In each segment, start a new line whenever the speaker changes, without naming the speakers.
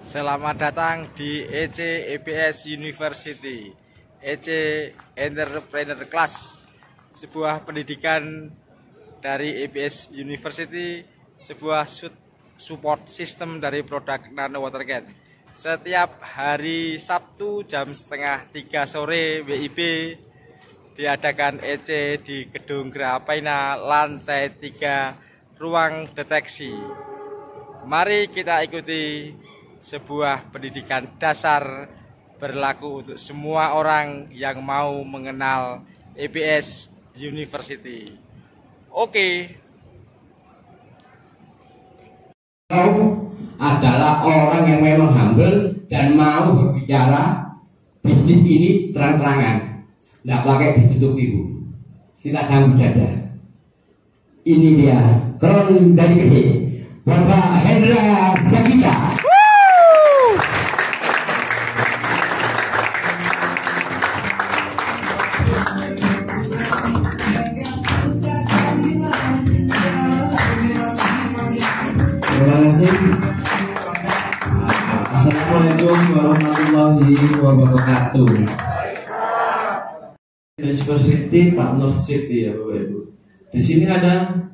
Selamat datang di EC EBS University, EC Entrepreneur Class, sebuah pendidikan dari EBS University, sebuah support system dari produk Nano Water Can. Setiap hari Sabtu jam setengah 3 sore WIB diadakan EC di Gedung Grapaina lantai 3 ruang deteksi. Mari kita ikuti sebuah pendidikan dasar berlaku untuk semua orang yang mau mengenal EBS University. Oke.
Kau adalah orang yang memang humble dan mau berbicara bisnis ini terang-terangan, tidak pakai ditutupi, Bu. Kita sambut dada. Ini dia kron dari kesini, Bapak Hendra Sagita.
Terima kasih. Assalamualaikum warahmatullahi wabarakatuh. University Partnership ya Bapak Ibu. Di sini ada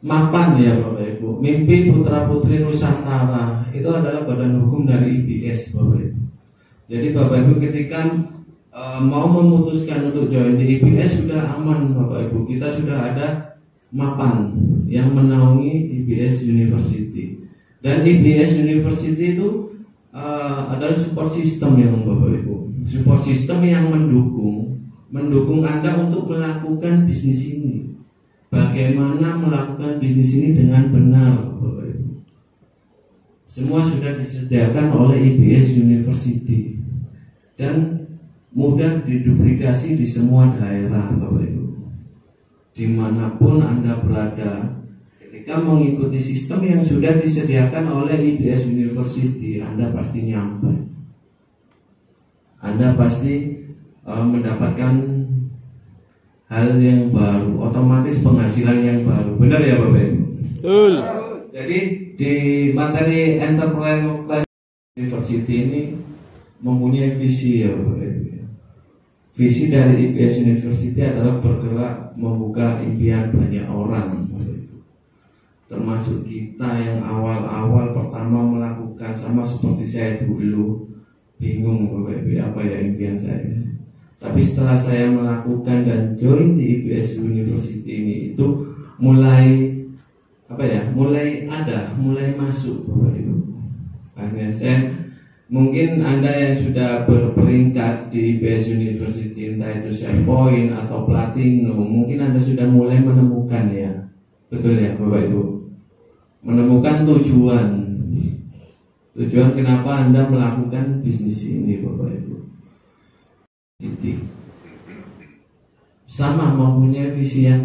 mapan ya Bapak Ibu. Mimpi Putra Putri Nusantara itu adalah badan hukum dari IBS Bapak Ibu. Jadi Bapak Ibu ketika mau memutuskan untuk join di IBS sudah aman Bapak Ibu. Kita sudah ada mapan yang menaungi IBS University, dan IBS University itu adalah support system yang Bapak Ibu, support system yang mendukung Anda untuk melakukan bisnis ini. Bagaimana melakukan bisnis ini dengan benar Bapak Ibu, semua sudah disediakan oleh IBS University dan mudah diduplikasi di semua daerah Bapak Ibu. Dimanapun Anda berada, ketika mengikuti sistem yang sudah disediakan oleh IBS University, Anda pasti nyampe. Anda pasti mendapatkan hal yang baru, otomatis penghasilan yang baru. Benar ya Bapak Ibu?
Betul.
Jadi di materi Entrepreneur Class University ini mempunyai visi ya Bapak Ibu. Visi dari IBS University adalah bergerak membuka impian banyak orang, termasuk kita yang awal-awal pertama melakukan, sama seperti saya dulu bingung Bapak Ibu apa ya impian saya. Tapi setelah saya melakukan dan join di IBS University ini, itu mulai mulai masuk Bapak Ibu. Karena mungkin Anda yang sudah berperingkat di IBS University, entah itu Point atau Platinum, mungkin Anda sudah mulai menemukan ya, betul ya Bapak Ibu, menemukan tujuan kenapa Anda melakukan bisnis ini Bapak Ibu. Sama mempunyai visi yang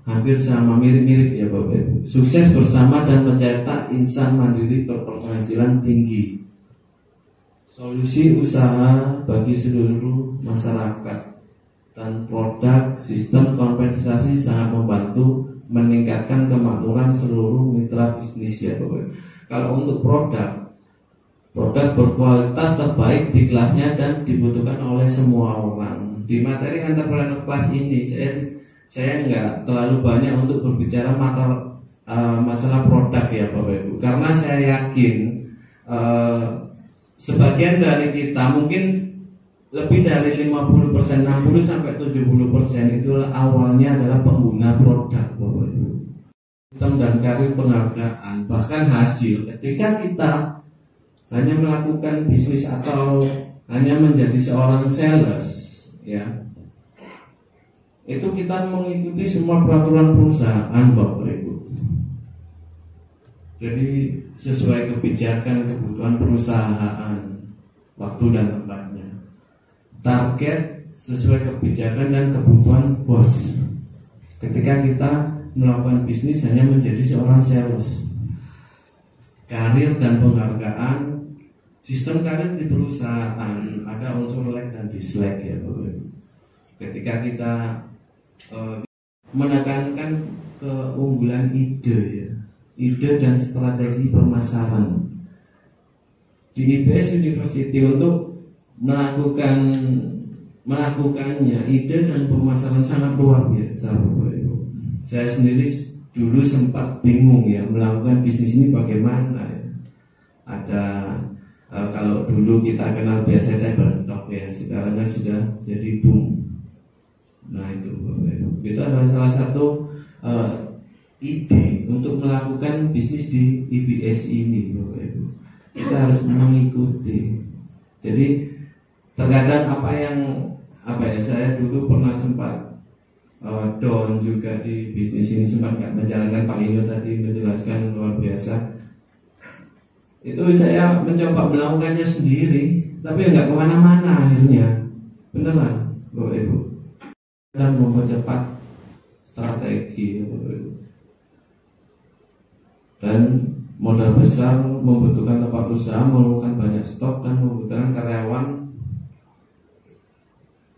hampir sama, mirip-mirip ya Bapak Ibu. Sukses bersama dan mencetak insan mandiri berpenghasilan tinggi. Solusi usaha bagi seluruh masyarakat dan produk sistem kompensasi sangat membantu meningkatkan kemakmuran seluruh mitra bisnis ya Bapak. Kalau untuk produk berkualitas terbaik di kelasnya dan dibutuhkan oleh semua orang. Di materi Entrepreneur Class ini saya nggak terlalu banyak untuk berbicara masalah produk ya Bapak Ibu, karena saya yakin sebagian dari kita, mungkin lebih dari 50%, 60-70% itu awalnya adalah pengguna produk Bapak Ibu. Sistem dan karir penghargaan, bahkan hasil ketika kita hanya melakukan bisnis atau hanya menjadi seorang sales ya, itu kita mengikuti semua peraturan perusahaan Bapak Ibu. Jadi sesuai kebijakan kebutuhan perusahaan, waktu dan tempatnya. Target sesuai kebijakan dan kebutuhan bos. Ketika kita melakukan bisnis hanya menjadi seorang sales. Karir dan penghargaan, sistem karir di perusahaan ada unsur like dan dislike ya Bapak Ibu. Ketika kita menekankan keunggulan ide ya, ide dan strategi pemasaran. di IPS University untuk melakukannya, ide dan pemasaran sangat luar biasa, Bapak Ibu. Saya sendiri dulu sempat bingung ya melakukan bisnis ini bagaimana ya. Ada kalau dulu kita kenal biasa table talk ya, sekarang kan sudah jadi boom. Nah itu Bapak Ibu, itu adalah salah satu ide untuk melakukan bisnis di IPS ini, Bapak Ibu. Kita harus mengikuti. Jadi terkadang saya dulu pernah sempat down juga di bisnis ini, sempat nggak menjalankan. Pak Inyo tadi menjelaskan luar biasa. Itu saya mencoba melakukannya sendiri, tapi nggak kemana-mana akhirnya. Beneran, Bapak Ibu. Dan mempercepat strategi, Bapak Ibu. Dan modal besar membutuhkan tempat usaha, memerlukan banyak stok dan membutuhkan karyawan.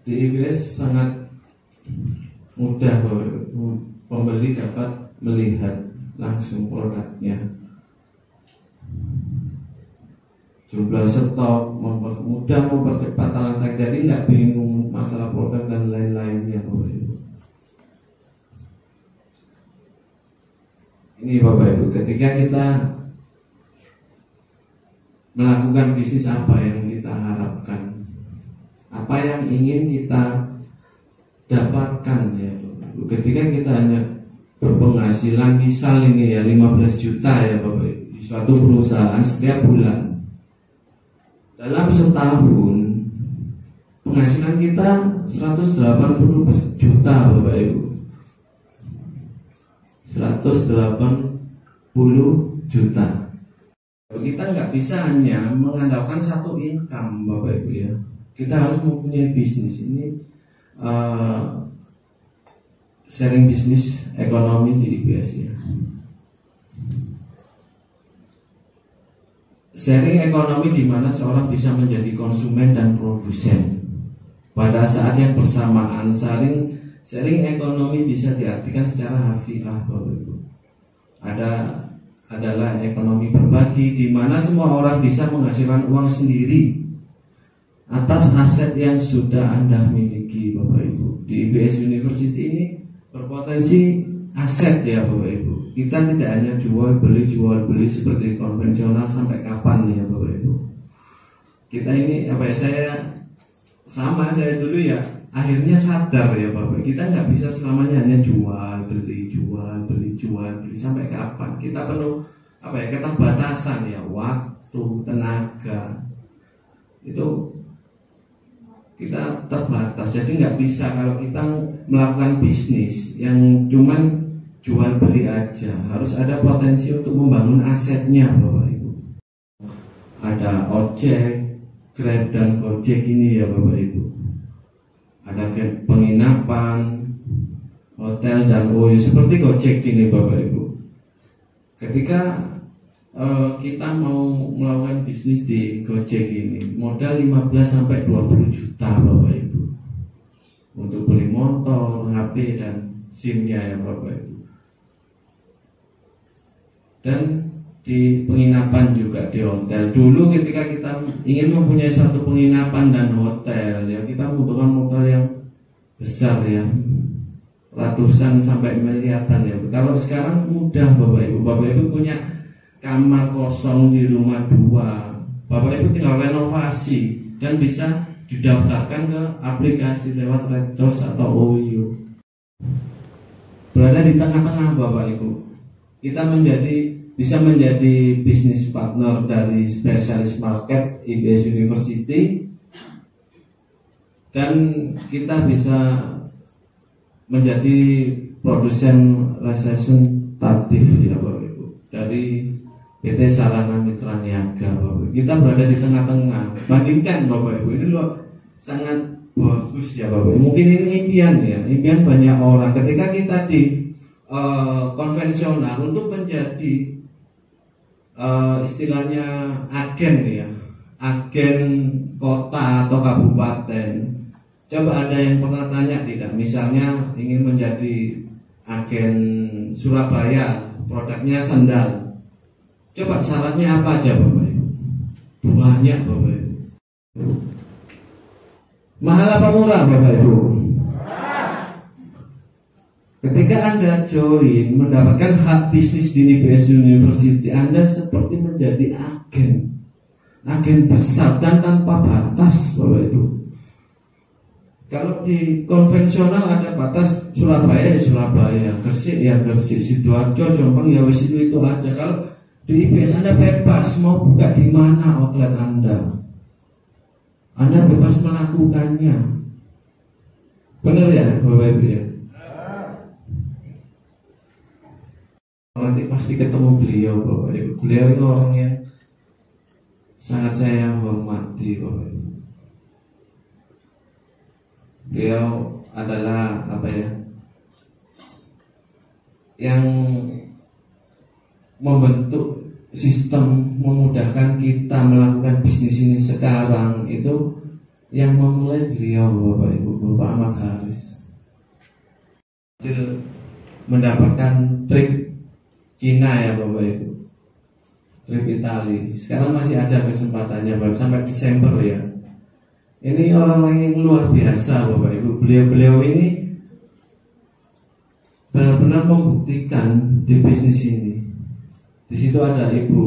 Di IPS sangat mudah, pembeli dapat melihat langsung produknya. Jumlah stok mudah mempercepat transaksi, jadi nggak bingung masalah produk dan lain-lainnya, Bapak Ibu. Ini Bapak Ibu, ketika kita melakukan bisnis, apa yang kita harapkan, apa yang ingin kita dapatkan ya Bapak Ibu. Ketika kita hanya berpenghasilan misal ini ya 15 juta ya Bapak Ibu di suatu perusahaan setiap bulan, dalam setahun penghasilan kita 180 juta Bapak Ibu. 180 juta. Kita nggak bisa hanya mengandalkan satu income Bapak Ibu ya. Kita harus mempunyai bisnis. Ini sharing bisnis ekonomi di IPS ya. Sharing ekonomi di mana seorang bisa menjadi konsumen dan produsen pada saat yang bersamaan. Sharing ekonomi bisa diartikan secara harfiah, Bapak Ibu. Adalah ekonomi berbagi di mana semua orang bisa menghasilkan uang sendiri atas aset yang sudah Anda miliki, Bapak Ibu. Di IPS University ini berpotensi aset ya, Bapak Ibu. Kita tidak hanya jual beli seperti konvensional sampai kapan ya, Bapak Ibu. Kita ini saya dulu ya akhirnya sadar ya Bapak, kita nggak bisa selamanya hanya jual beli sampai kapan. Kita penuh keterbatasan ya, waktu, tenaga, itu kita terbatas. Jadi nggak bisa kalau kita melakukan bisnis yang cuman jual beli aja, harus ada potensi untuk membangun asetnya Bapak Ibu. Ada ojek, Grab dan Gojek ini ya Bapak Ibu. Ada penginapan, hotel dan OYO seperti Gojek ini Bapak Ibu. Ketika kita mau melakukan bisnis di Gojek ini, modal 15-20 juta Bapak Ibu untuk beli motor, HP dan SIM-nya ya Bapak Ibu. Dan di penginapan juga, di hotel. Dulu ketika kita ingin mempunyai suatu penginapan dan hotel ya, kita membutuhkan modal yang besar ya, ratusan sampai miliaran ya. Kalau sekarang mudah Bapak Ibu. Bapak Ibu punya kamar kosong di rumah 2, Bapak Ibu tinggal renovasi dan bisa didaftarkan ke aplikasi lewat Reddoors atau OYO. Berada di tengah-tengah Bapak Ibu, kita bisa menjadi bisnis partner dari spesialis market IPS University, dan kita bisa menjadi produsen representatif ya Bapak Ibu dari PT Sarana Mitra Niaga Bapak Ibu. Kita berada di tengah-tengah. Bandingkan Bapak Ibu, ini loh sangat bagus ya Bapak Ibu. Mungkin ini impian banyak orang. Ketika kita di konvensional untuk menjadi istilahnya agen kota atau kabupaten. Coba ada yang pernah tanya tidak, misalnya ingin menjadi agen Surabaya, produknya sandal. Coba syaratnya apa aja Bapak Ibu? Banyak Bapak Ibu. Mahal apa murah Bapak Ibu? Ketika Anda join mendapatkan hak bisnis di IPS University, Anda seperti menjadi agen besar dan tanpa batas Bapak Ibu. Kalau di konvensional ada batas, Surabaya ya Surabaya, Gresik ya Gresik, Sidoarjo, Jombang ya wis itu aja. Kalau di IPS Anda bebas mau buka di mana outlet Anda bebas melakukannya. Benar ya Bapak Ibu ya? Nanti pasti ketemu beliau Bapak Ibu. Beliau itu orang yang sangat saya hormati Bapak Ibu. Beliau adalah apa ya, yang membentuk sistem memudahkan kita melakukan bisnis ini sekarang. Itu yang memulai beliau Bapak Ibu, Bapak Ahmad Haris. Hasil mendapatkan trip Cina ya Bapak Ibu, trip Itali. Sekarang masih ada kesempatannya Bapak, sampai Desember ya. Ini orang-orang yang luar biasa Bapak Ibu. Beliau ini benar-benar membuktikan di bisnis ini. Di situ ada Ibu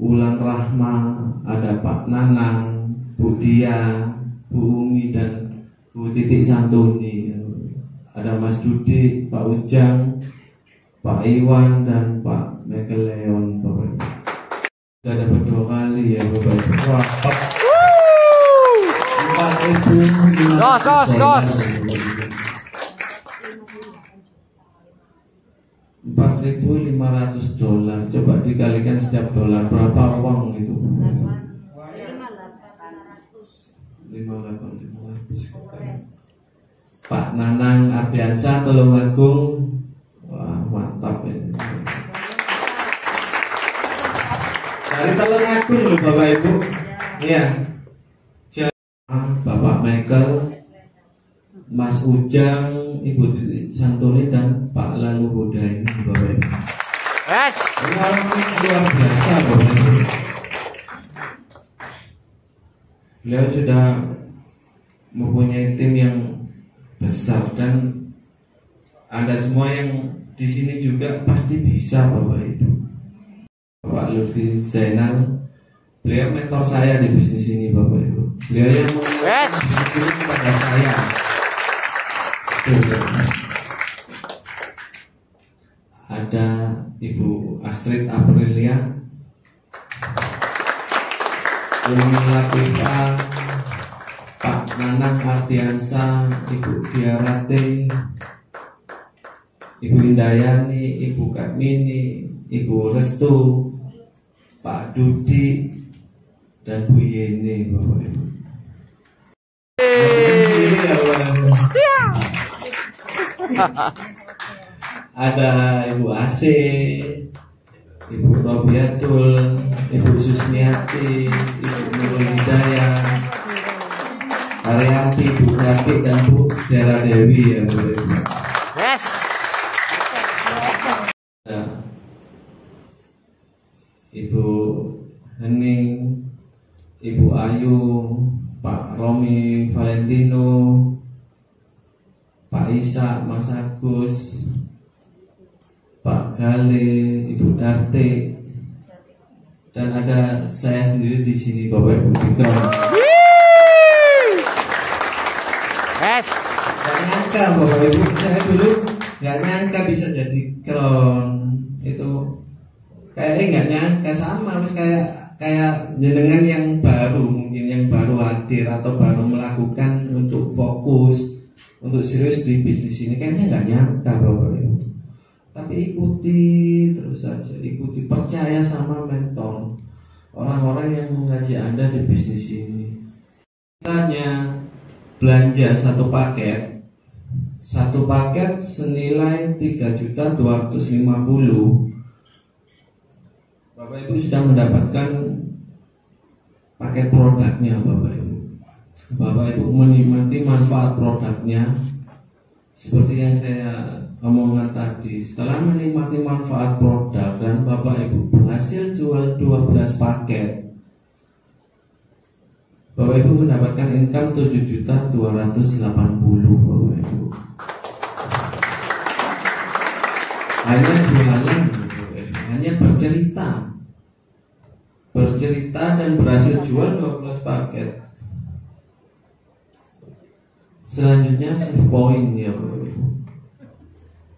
Ulan Rahma, ada Pak Nanang, Bu Dia, Bu Umi dan Bu Titik Santuni. Ada Mas Dudi, Pak Ujang, Pak Iwan dan Pak Michael Leon Bapak Ibu. Sudah dapat 2 kali ya Bapak Ibu. Wah, 4.500 dolar. Coba dikalikan setiap dolar berapa uang itu? 5.800. Pak Nanang Ardiansa Tulungagung. Wah, mantap ini. Dari Tulungagung loh Bapak Ibu. Iya. Bapak Michael, Mas Ujang, Ibu Titik Santuni dan Pak Lalu Huda ini Bapak Ibu.
Yes.
Ini orang luar biasa Bapak Ibu. Beliau sudah mempunyai tim yang besar dan Anda semua yang di sini juga pasti bisa Bapak Ibu. Bapak Lutfi Zainal, beliau mentor saya di bisnis ini Bapak Ibu. Beliau yang mengenalkan bisnis ini kepada saya. Ada Ibu Astrid Aprilia, Umi Latifah, Pak Nanang Ardiansa, Ibu Diarate, Ibu Indayani, Ibu Katmini, Ibu Restu, Pak Dudi dan Bu Yeni Bapak Ibu. Ada Ibu Ase, Ibu Robiatul, Ibu Susmiati, Ibu Nurul Hidayah, Arianti, Bu Kati dan Bu Dera Dewi ya Bapak Ibu.
Yes.
Ibu Hening, Ibu Ayu, Pak Romi Valentino, Pak Isa, Mas Agus, Pak Gale, Ibu Darte, dan ada saya sendiri di sini Bapak Ibu Dikron.
Yes.
Gak nyangka Bapak Ibu, saya dulu gak nyangka bisa jadi kron. Itu kayaknya gak nyangka, sama mas kayak jenengan yang baru, mungkin yang baru hadir atau baru melakukan untuk fokus, untuk serius di bisnis ini, kayaknya nggak nyangka Bapak Ibu. Tapi ikuti terus saja, ikuti, percaya sama mentor, orang-orang yang mengaji Anda di bisnis ini. Tanya belanja satu paket senilai 3.250.000. Bapak Ibu sudah mendapatkan paket produknya Bapak Ibu. Bapak Ibu menikmati manfaat produknya seperti yang saya omongkan tadi. Setelah menikmati manfaat produk dan Bapak Ibu berhasil jual 12 paket, Bapak Ibu mendapatkan income 7.280.000 Bapak Ibu. Hanya jualan, hanya bercerita dan berhasil jual 12 paket. Selanjutnya save point ya Bapak Ibu.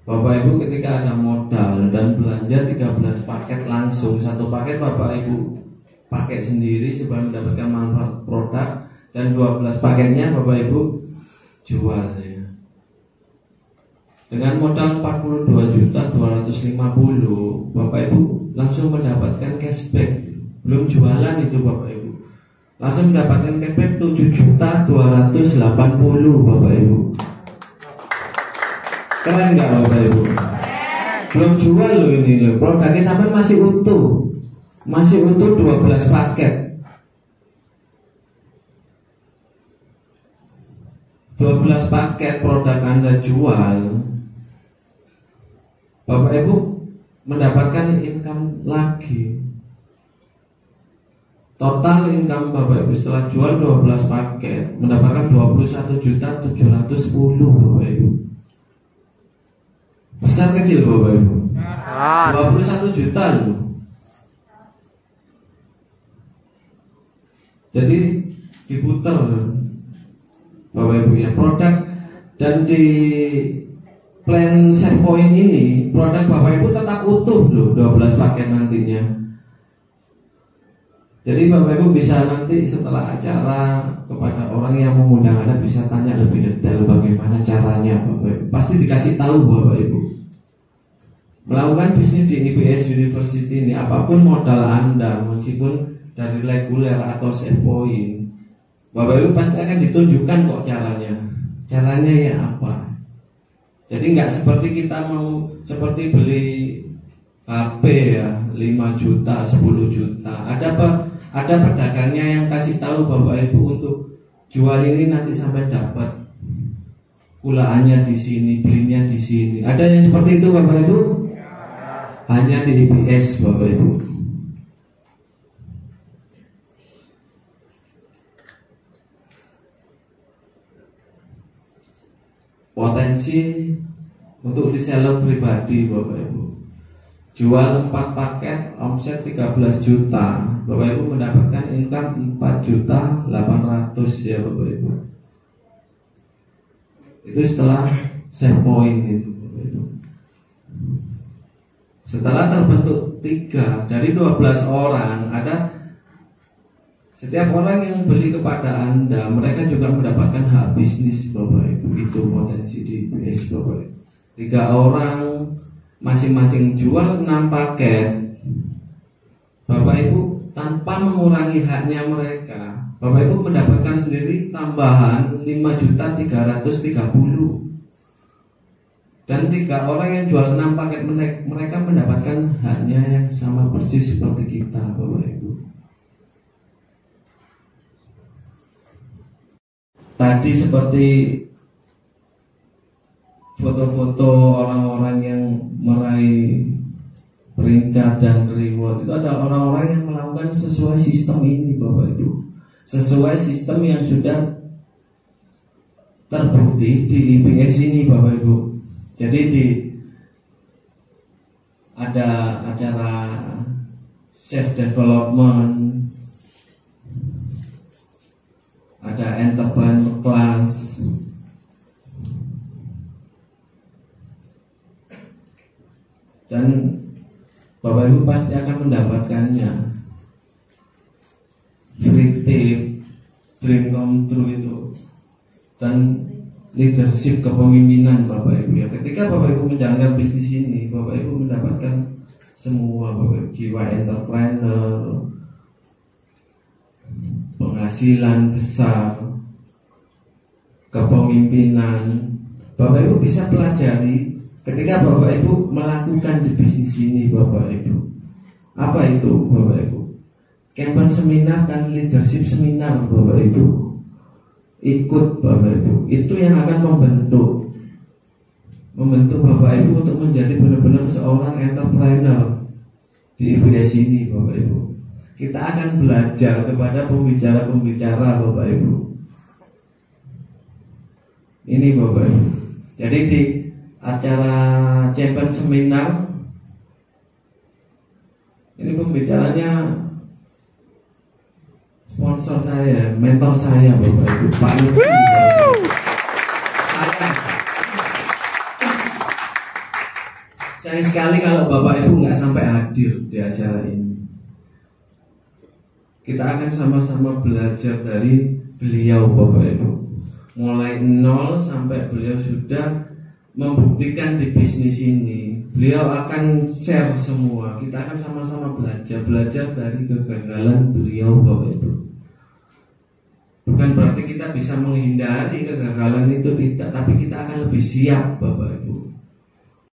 Bapak Ibu ketika ada modal dan belanja 13 paket langsung, satu paket Bapak Ibu pakai sendiri supaya mendapatkan manfaat produk, dan 12 paketnya Bapak Ibu jual ya. Dengan modal 42.250.000 Bapak Ibu langsung mendapatkan cashback. Belum jualan itu Bapak Ibu, langsung mendapatkan cashback 7.280.000 Bapak Ibu. Keren nggak Bapak Ibu? Belum jual loh ini loh, produknya sampai masih utuh. Masih utuh 12 paket. 12 paket produk Anda jual, Bapak Ibu mendapatkan income lagi. Total income Bapak Ibu setelah jual 12 paket mendapatkan 21.710.000 Bapak Ibu. Besar kecil Bapak Ibu? 21 juta loh. Jadi diputar Bapak Ibu ya produk, dan di plan set point ini produk Bapak Ibu tetap utuh loh 12 paket nantinya. Jadi Bapak Ibu bisa nanti setelah acara kepada orang yang mengundang Anda bisa tanya lebih detail bagaimana caranya Bapak Ibu. Pasti dikasih tahu Bapak Ibu. Melakukan bisnis di IBS University ini, apapun modal Anda, meskipun dari reguler atau save point, Bapak Ibu pasti akan ditunjukkan kok caranya. Caranya ya apa? Jadi nggak seperti kita mau seperti beli HP ya 5 juta, 10 juta. Ada pedagangnya yang kasih tahu Bapak Ibu untuk jual ini nanti sampai dapat kulaannya di sini, belinya di sini. Ada yang seperti itu Bapak Ibu? Hanya di IBS Bapak Ibu. Potensi untuk reseller pribadi Bapak Ibu, jual 4 paket omset 13 juta, Bapak Ibu mendapatkan income 4.800.000 ya Bapak Ibu. Itu setelah save point itu Bapak Ibu. Setelah terbentuk 3 dari 12 orang, ada setiap orang yang beli kepada Anda, mereka juga mendapatkan hak bisnis Bapak Ibu. Itu potensi di IBS Bapak Ibu. 3 orang masing-masing jual 6 paket, Bapak Ibu tanpa mengurangi haknya mereka, Bapak Ibu mendapatkan sendiri tambahan 5.330.000. Dan 3 orang yang jual 6 paket mereka mendapatkan haknya yang sama persis seperti kita Bapak Ibu. Tadi seperti foto-foto orang-orang yang meraih peringkat dan reward, itu adalah orang-orang yang melakukan sesuai sistem ini Bapak Ibu. Sesuai sistem yang sudah terbukti di IBS ini Bapak Ibu. Jadi ada acara self development, ada entrepreneur class, dan Bapak Ibu pasti akan mendapatkannya. Free tip, dream come true itu, dan leadership kepemimpinan Bapak Ibu ya. Ketika Bapak Ibu menjalankan bisnis ini, Bapak Ibu mendapatkan semua Bapak Ibu, jiwa entrepreneur, penghasilan besar, kepemimpinan. Bapak Ibu bisa pelajari ketika Bapak Ibu melakukan di bisnis ini Bapak Ibu. Apa itu Bapak Ibu? Campaign seminar dan leadership seminar Bapak Ibu. Ikut Bapak Ibu. Itu yang akan membentuk Bapak Ibu untuk menjadi benar-benar seorang entrepreneur di IBS ini Bapak Ibu. kita akan belajar kepada pembicara-pembicara Bapak Ibu. Ini Bapak Ibu. Jadi di acara Champion Seminar ini pembicaranya sponsor saya, mentor saya Bapak Ibu, Pak Lutfi. Sayang sekali kalau Bapak Ibu nggak sampai hadir di acara ini. Kita akan sama-sama belajar dari beliau Bapak Ibu. Mulai nol sampai beliau sudah membuktikan di bisnis ini. Beliau akan share semua. Kita akan sama-sama belajar dari kegagalan beliau Bapak Ibu. Bukan berarti kita bisa menghindari kegagalan itu, tidak, tapi kita akan lebih siap Bapak